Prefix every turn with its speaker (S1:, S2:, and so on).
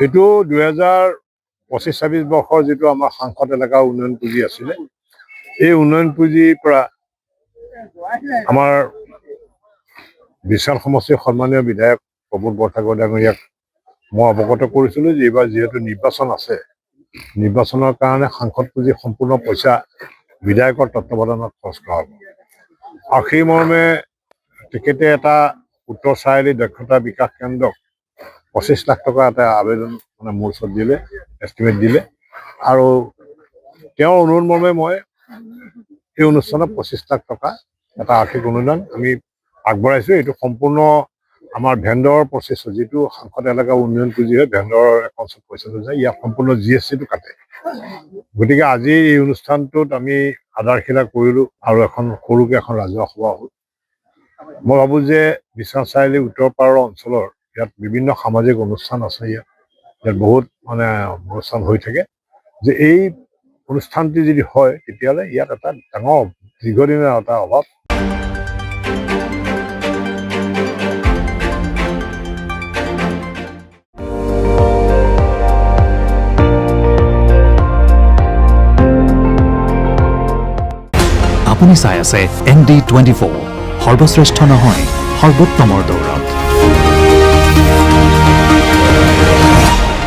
S1: এইটো 2025-26 বৰ্ষৰ যিটো আমাৰ সাংসদ এলেকা উন্নয়ন পুঁজি আছিলে, এই উন্নয়ন পুঁজিৰ পৰা আমাৰ বিশাল সমষ্টিৰ সন্মানীয় বিধায়ক প্ৰমোদ বৰঠাকুৰ ডাঙৰীয়াক মই অৱগত কৰিছিলোঁ যে এইবাৰ যিহেতু নিৰ্বাচন আছে, নিৰ্বাচনৰ কাৰণে সাংসদ পুঁজি সম্পূৰ্ণ পইচা বিধায়কৰ তত্ত্বাৱধানত খৰচ কৰা হ'ব। আৰু সেই মৰ্মে তেখেতে এটা উত্তৰ চাৰিআলি দক্ষতা বিকাশ কেন্দ্ৰক 25 লাখ টকা এটা আবেদন মোৰ ওচৰত দিলে, এষ্টিমেট দিলে। আৰু তেওঁৰ অনুৰোধ মৰ্মে মই এই অনুষ্ঠানত 25 লাখ টকা এটা আৰ্থিক অনুদান আমি আগবঢ়াইছোঁ। এইটো সম্পূৰ্ণ আমাৰ ভেণ্ডৰ প্ৰচেছ, যিটো সাংসদ এলেকা উন্নয়ন পুঁজি হয়, ভেণ্ডৰ একাউণ্টত পইচাটো যায়, ইয়াত সম্পূৰ্ণ GST-টো কাটে। গতিকে আজি এই অনুষ্ঠানটোত আমি আধাৰশিলা কৰিলোঁ আৰু সৰুকৈ এখন ৰাজহুৱা সভা হ'ল। মই ভাবোঁ যে বিশ্বনাথ চাৰিআলি উত্তৰ পাৰৰ অঞ্চলৰ ইয়াত বিভিন্ন সামাজিক অনুষ্ঠান আছে, ইয়াত বহুত অনুষ্ঠান হৈ থাকে, যে এই অনুষ্ঠানটি যদি হয় তেতিয়াহ'লে ইয়াত এটা ডাঙৰ দীৰ্ঘদিনীয়া এটা অভাৱ।
S2: আপুনি চাই আছে ND24, সৰ্বশ্ৰেষ্ঠ নহয় সৰ্বোত্তমৰ দৌৰত।